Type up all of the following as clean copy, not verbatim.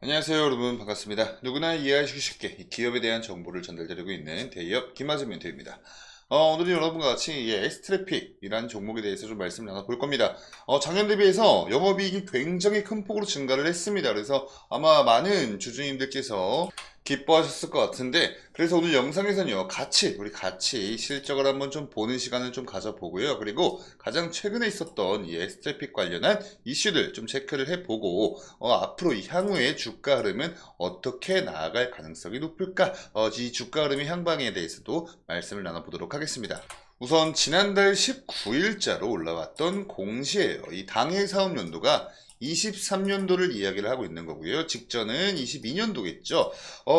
안녕하세요 여러분, 반갑습니다. 누구나 이해하시기 쉽게 이 기업에 대한 정보를 전달드리고 있는 대기업 김하진 멘토입니다. 오늘은 여러분과 같이 S트래픽이라는 종목에 대해서 좀 말씀을 나눠볼 겁니다. 작년 대비해서 영업이익이 굉장히 큰 폭으로 증가를 했습니다. 그래서 아마 많은 주주님들께서 기뻐하셨을 것 같은데, 그래서 오늘 영상에서는요, 우리 같이 실적을 한번 좀 보는 시간을 좀 가져보고요. 그리고 가장 최근에 있었던 이 S트래픽 관련한 이슈들 좀 체크를 해보고, 앞으로 이 향후의 주가 흐름은 어떻게 나아갈 가능성이 높을까? 이 주가 흐름의 향방에 대해서도 말씀을 나눠보도록 하겠습니다. 우선 지난달 19일자로 올라왔던 공시예요. 이 당해 사업 연도가 23년도를 이야기를 하고 있는 거고요. 직전은 22년도겠죠.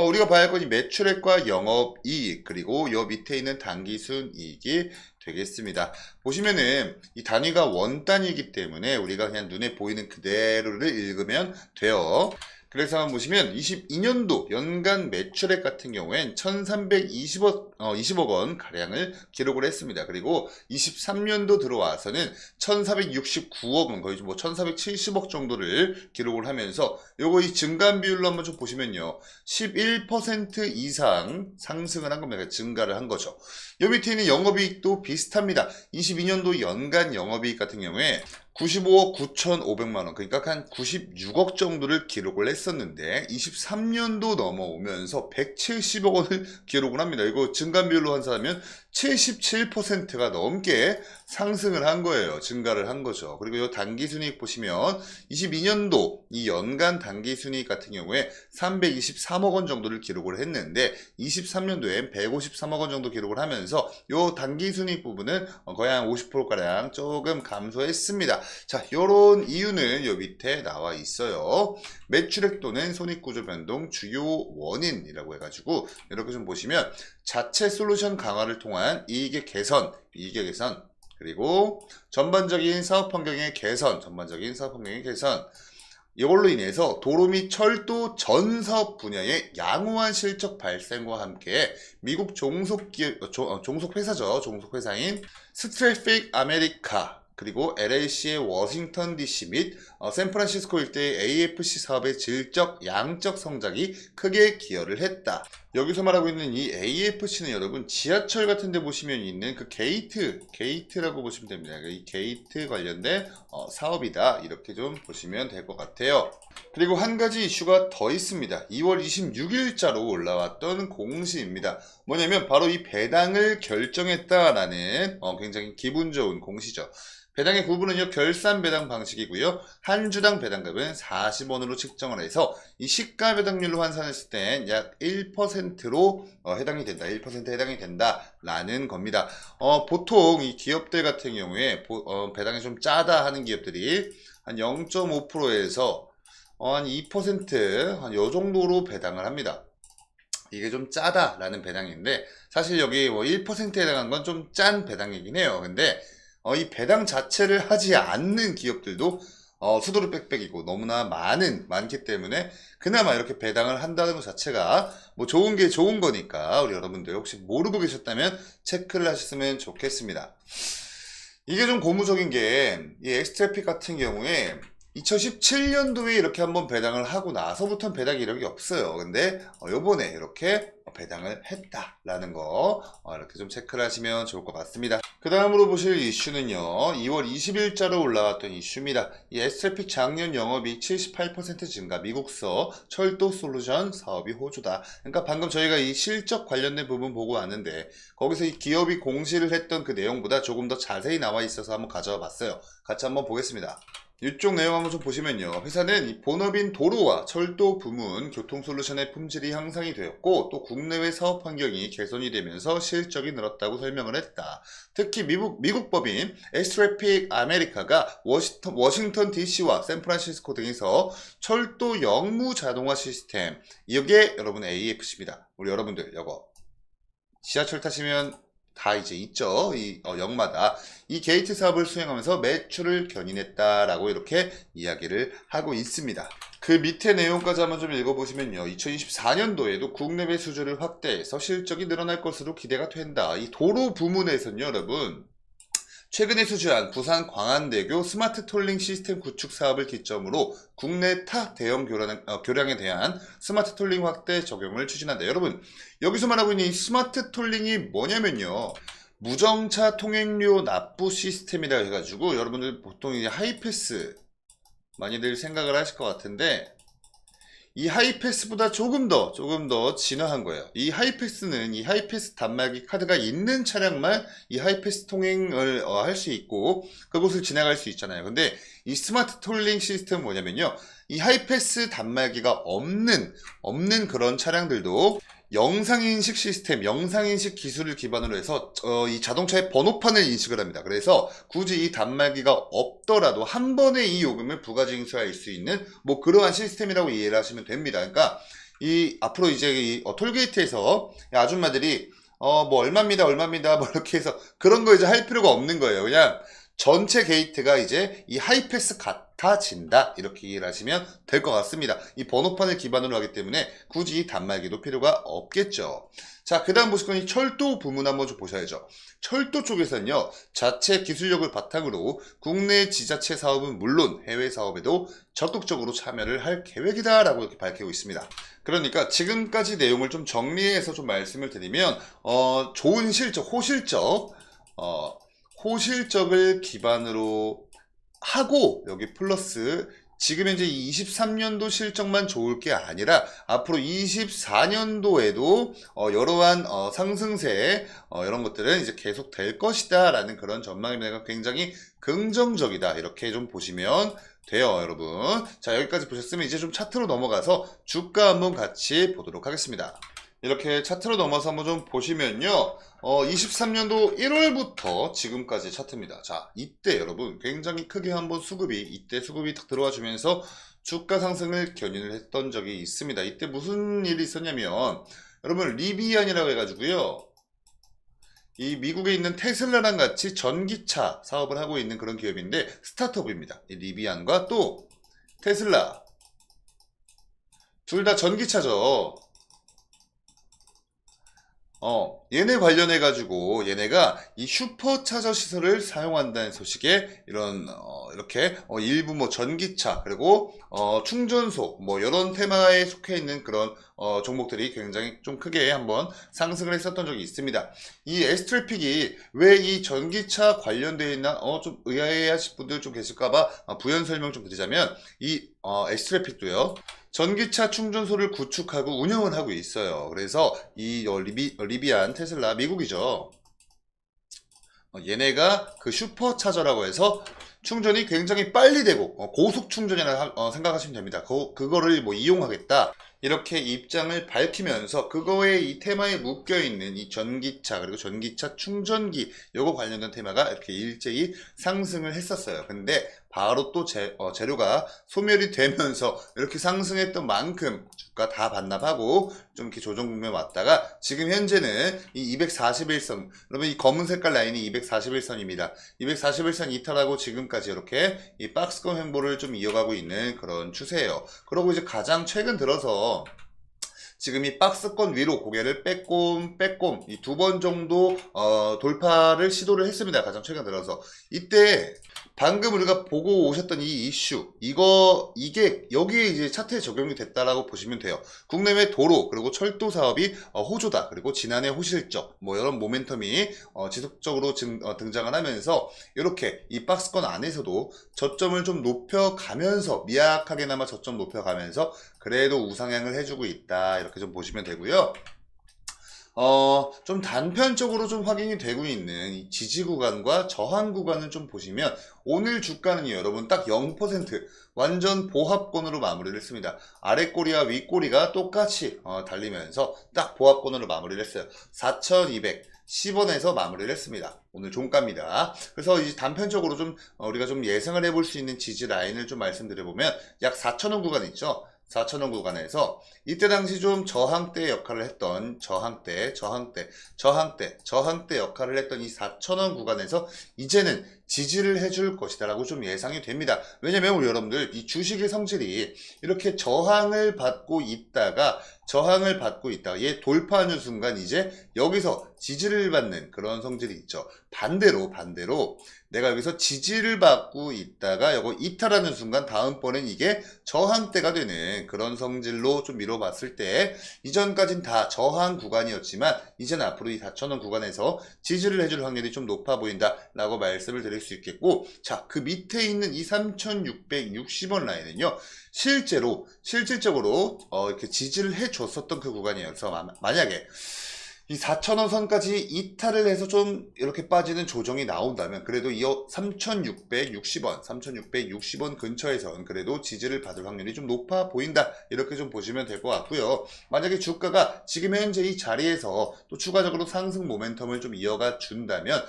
우리가 봐야 할 건 이 매출액과 영업이익, 그리고 요 밑에 있는 당기순이익이 되겠습니다. 보시면은 이 단위가 원 단위이기 때문에 우리가 그냥 눈에 보이는 그대로를 읽으면 돼요. 그래서 한번 보시면 22년도 연간 매출액 같은 경우엔 1320억 원 가량을 기록을 했습니다. 그리고 23년도 들어와서는 1469억 원, 거의 뭐 1470억 정도를 기록을 하면서 요거 이 증감 비율로 한번 좀 보시면요, 11% 이상 상승을 한 겁니다. 증가를 한 거죠. 요 밑에 있는 영업이익도 비슷합니다. 22년도 연간 영업이익 같은 경우에 95억 9,500만원, 그러니까 한 96억 정도를 기록을 했었는데 23년도 넘어오면서 170억 원을 기록을 합니다. 이거 증감 비율로 환산하면 77%가 넘게 상승을 한 거예요. 증가를 한 거죠. 그리고 이 단기순이익 보시면 22년도 이 연간 단기순이익 같은 경우에 323억 원 정도를 기록을 했는데 23년도엔 153억 원 정도 기록을 하면서 이 단기순이익 부분은 거의 한 50%가량 조금 감소했습니다. 자, 요런 이유는 요 밑에 나와 있어요. 매출액 또는 손익구조 변동 주요 원인이라고 해가지고 이렇게 좀 보시면 자체 솔루션 강화를 통한 이익의 개선, 그리고 전반적인 사업 환경의 개선, 이걸로 인해서 도로 및 철도 전 사업 분야의 양호한 실적 발생과 함께 미국 종속회사인 스트래픽 아메리카, 그리고 LAC의 워싱턴 DC 및 샌프란시스코 일대의 AFC 사업의 질적, 양적 성장이 크게 기여를 했다. 여기서 말하고 있는 이 AFC는 여러분 지하철 같은 데 보시면 있는 그 게이트라고 보시면 됩니다. 이 게이트 관련된 사업이다. 이렇게 좀 보시면 될 것 같아요. 그리고 한 가지 이슈가 더 있습니다. 2월 26일자로 올라왔던 공시입니다. 뭐냐면 바로 이 배당을 결정했다라는 굉장히 기분 좋은 공시죠. 배당의 구분은요, 결산 배당 방식이고요. 한 주당 배당금은 40원으로 측정을 해서 이 시가 배당률로 환산했을 땐 약 1%로 해당이 된다. 1% 해당이 된다라는 겁니다. 보통 이 기업들 같은 경우에 배당이 좀 짜다 하는 기업들이 한 0.5%에서 한 2%, 한 요 정도로 배당을 합니다. 이게 좀 짜다라는 배당인데, 사실 여기 뭐 1%에 해당한 건 좀 짠 배당이긴 해요. 근데 이 배당 자체를 하지 않는 기업들도 수두룩 빽빽이고 너무나 많기 때문에 그나마 이렇게 배당을 한다는 것 자체가 뭐 좋은 게 좋은 거니까 우리 여러분들 혹시 모르고 계셨다면 체크를 하셨으면 좋겠습니다. 이게 좀 고무적인 게 이 엑스트래픽 같은 경우에 2017년도에 이렇게 한번 배당을 하고 나서부터는 배당 이력이 없어요. 근데 요번에 이렇게 배당을 했다라는 거 이렇게 좀 체크를 하시면 좋을 것 같습니다. 그 다음으로 보실 이슈는요, 2월 20일자로 올라왔던 이슈입니다. 이 S트래픽 작년 영업이익 78% 증가, 미국서 철도 솔루션 사업이 호조다. 그러니까 방금 저희가 이 실적 관련된 부분 보고 왔는데 거기서 이 기업이 공시를 했던 그 내용보다 조금 더 자세히 나와 있어서 한번 가져와 봤어요. 같이 한번 보겠습니다. 이쪽 내용 한번 좀 보시면요, 회사는 이 본업인 도로와 철도 부문 교통 솔루션의 품질이 향상이 되었고 또 국내외 사업 환경이 개선이 되면서 실적이 늘었다고 설명을 했다. 특히 미국 법인 S트래픽 아메리카가 워싱턴 DC와 샌프란시스코 등에서 철도 역무 자동화 시스템, 이게 여러분 AFC입니다. 우리 여러분들 이거 지하철 타시면 다 이제 있죠. 이 역마다 이 게이트 사업을 수행하면서 매출을 견인했다라고 이렇게 이야기를 하고 있습니다. 그 밑에 내용까지 한번 좀 읽어보시면요, 2024년도에도 국내외 수주를 확대해서 실적이 늘어날 것으로 기대가 된다. 이 도로 부문에서는요, 여러분 최근에 수주한 부산 광안대교 스마트 톨링 시스템 구축 사업을 기점으로 국내 타 대형 교량에 대한 스마트 톨링 확대 적용을 추진한다. 여러분, 여기서 말하고 있는 이 스마트 톨링이 뭐냐면요. 무정차 통행료 납부 시스템이라 해가지고 여러분들 보통 이제 하이패스 많이들 생각을 하실 것 같은데 이 하이패스보다 조금 더 진화한 거예요. 이 하이패스는 이 하이패스 단말기 카드가 있는 차량만 이 하이패스 통행을 할 수 있고 그곳을 지나갈 수 있잖아요. 근데 이 스마트 톨링 시스템은 뭐냐면요. 이 하이패스 단말기가 없는 그런 차량들도 영상인식 시스템, 영상인식 기술을 기반으로 해서 이 자동차의 번호판을 인식을 합니다. 그래서 굳이 이 단말기가 없더라도 한 번에 이 요금을 부가징수할 수 있는 뭐 그러한 시스템이라고 이해를 하시면 됩니다. 그러니까 이 앞으로 이제 이 톨게이트에서 아줌마들이 뭐 얼마입니다 뭐 이렇게 해서 그런 거 이제 할 필요가 없는 거예요. 그냥 전체 게이트가 이제 이 하이패스 같아진다 이렇게 이해를 하시면 될 것 같습니다. 이 번호판을 기반으로 하기 때문에 굳이 단말기도 필요가 없겠죠. 자, 그 다음 보실 건 이 철도 부문 한번 좀 보셔야죠. 철도 쪽에서는요, 자체 기술력을 바탕으로 국내 지자체 사업은 물론 해외 사업에도 적극적으로 참여를 할 계획이다 라고 이렇게 밝히고 있습니다. 그러니까 지금까지 내용을 좀 정리해서 좀 말씀을 드리면 좋은 실적, 호실적을 기반으로 하고 여기 플러스 지금 현재 23년도 실적만 좋을 게 아니라 앞으로 24년도에도 여러한 상승세 이런 것들은 이제 계속 될 것이다 라는 그런 전망입니다. 굉장히 긍정적이다 이렇게 좀 보시면 돼요, 여러분. 자, 여기까지 보셨으면 이제 좀 차트로 넘어가서 주가 한번 같이 보도록 하겠습니다. 이렇게 차트로 넘어서 한번 좀 보시면요. 23년도 1월부터 지금까지 차트입니다. 자, 이때 여러분 굉장히 크게 한번 이때 수급이 딱 들어와 주면서 주가 상승을 견인을 했던 적이 있습니다. 이때 무슨 일이 있었냐면 여러분 리비안이라고 해가지고요. 이 미국에 있는 테슬라랑 같이 전기차 사업을 하고 있는 그런 기업인데 스타트업입니다. 이 리비안과 또 테슬라 둘 다 전기차죠. 얘네 관련해가지고 얘네가 이 슈퍼차저 시설을 사용한다는 소식에 이렇게 일부 뭐 전기차 그리고 충전소 뭐 이런 테마에 속해 있는 그런 종목들이 굉장히 좀 크게 한번 상승을 했었던 적이 있습니다. 이 S트래픽이 왜 이 전기차 관련되어 있나 좀 의아해하실 분들 좀 계실까봐 부연 설명 좀 드리자면 이 S트래픽도요. 전기차 충전소를 구축하고 운영을 하고 있어요. 그래서 이 리비안 테슬라 미국이죠. 얘네가 그 슈퍼차저라고 해서 충전이 굉장히 빨리 되고 고속 충전이라 생각하시면 됩니다. 그거를 뭐 이용하겠다 이렇게 입장을 밝히면서 그거에 이 테마에 묶여있는 이 전기차 그리고 전기차 충전기 요거 관련된 테마가 이렇게 일제히 상승을 했었어요. 근데 바로 또 재료가 소멸이 되면서 이렇게 상승했던 만큼 주가 다 반납하고 좀 이렇게 조정 국면에 왔다가 지금 현재는 이 241선 여러분 이 검은 색깔 라인이 241선입니다. 241선 이탈하고 지금까지 이렇게 이 박스권 횡보를 좀 이어가고 있는 그런 추세예요. 그리고 이제 가장 최근 들어서 지금 이 박스권 위로 고개를 빼꼼 이 두 번 정도 돌파를 시도를 했습니다. 가장 최근 들어서 이때 방금 우리가 보고 오셨던 이 이슈 이게 여기에 이제 차트에 적용이 됐다라고 보시면 돼요. 국내외 도로 그리고 철도 사업이 호조다. 그리고 지난해 호실적 뭐 이런 모멘텀이 지속적으로 등장을 하면서 이렇게 이 박스권 안에서도 저점을 좀 높여가면서 미약하게나마 저점 높여가면서 그래도 우상향을 해주고 있다. 이렇게 좀 보시면 되고요. 좀 단편적으로 좀 확인이 되고 있는 이 지지 구간과 저항 구간을 좀 보시면 오늘 주가는요, 여러분 딱 0% 완전 보합권으로 마무리를 했습니다. 아래 꼬리와 윗 꼬리가 똑같이 달리면서 딱 보합권으로 마무리를 했어요. 4,210원에서 마무리를 했습니다. 오늘 종가입니다. 그래서 이제 단편적으로 좀 우리가 좀 예상을 해볼 수 있는 지지 라인을 좀 말씀드려보면 약 4,000원 구간 있죠. 4,000원 구간에서 이때 당시 좀 저항대 역할을 했던 저항대 역할을 했던 이 4,000원 구간에서 이제는 지지를 해줄 것이다 라고 좀 예상이 됩니다. 왜냐면 우리 여러분들 이 주식의 성질이 이렇게 저항을 받고 있다가 얘 돌파하는 순간 이제 여기서 지지를 받는 그런 성질이 있죠. 반대로 내가 여기서 지지를 받고 있다가 이거 이탈하는 순간 다음번엔 이게 저항대가 되는 그런 성질로 좀 미뤄봤을 때 이전까진 다 저항 구간이었지만 이제는 앞으로 이 4,000원 구간에서 지지를 해줄 확률이 좀 높아 보인다 라고 말씀을 드릴 수 있겠고, 자, 그 밑에 있는 이 3,660원 라인은요 실질적으로 이렇게 지지를 해줬었던 그 구간이에요. 그래서 만약에 이 4,000원 선까지 이탈을 해서 좀 이렇게 빠지는 조정이 나온다면 그래도 이 3,660원 근처에선 그래도 지지를 받을 확률이 좀 높아 보인다, 이렇게 좀 보시면 될 것 같고요. 만약에 주가가 지금 현재 이 자리에서 또 추가적으로 상승 모멘텀을 좀 이어가 준다면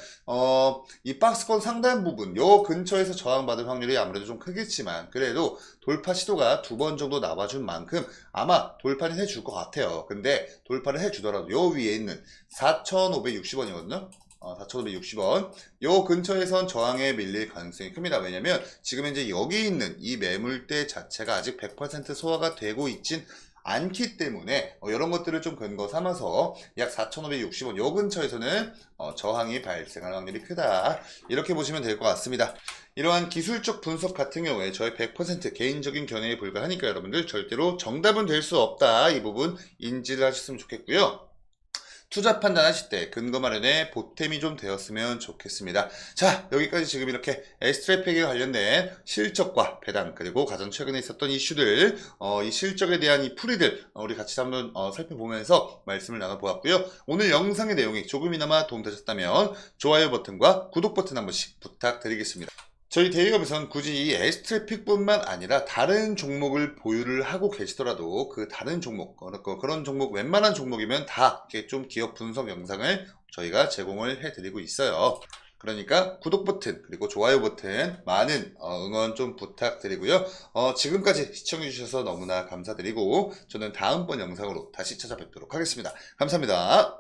이 박스권 상단 부분 요 근처에서 저항받을 확률이 아무래도 좀 크겠지만 그래도 돌파 시도가 2번 정도 나와준 만큼 아마 돌파는 해줄 것 같아요. 근데 돌파를 해주더라도 요 위에 있는 4,560원이거든요. 4,560원 요 근처에선 저항에 밀릴 가능성이 큽니다. 왜냐면 지금 현재 여기 있는 이 매물대 자체가 아직 100% 소화가 되고 있진 않기 때문에 이런 것들을 좀 근거 삼아서 약 4,560원 요 근처에서는 저항이 발생할 확률이 크다, 이렇게 보시면 될 것 같습니다. 이러한 기술적 분석 같은 경우에 저의 100% 개인적인 견해에 불과하니까 여러분들 절대로 정답은 될 수 없다, 이 부분 인지를 하셨으면 좋겠고요. 투자 판단하실 때 근거 마련에 보탬이 좀 되었으면 좋겠습니다. 자, 여기까지 지금 이렇게 S트래픽에 관련된 실적과 배당, 그리고 가장 최근에 있었던 이슈들, 이 실적에 대한 이 풀이들 우리 같이 한번 살펴보면서 말씀을 나눠보았고요. 오늘 영상의 내용이 조금이나마 도움되셨다면 좋아요 버튼과 구독 버튼 한 번씩 부탁드리겠습니다. 저희 대기업에선 굳이 이 S트래픽뿐만 아니라 다른 종목을 보유를 하고 계시더라도 그 다른 종목, 그런 종목, 웬만한 종목이면 다 이렇게 좀 기업 분석 영상을 저희가 제공을 해드리고 있어요. 그러니까 구독 버튼 그리고 좋아요 버튼 많은 응원 좀 부탁드리고요. 지금까지 시청해주셔서 너무나 감사드리고 저는 다음번 영상으로 다시 찾아뵙도록 하겠습니다. 감사합니다.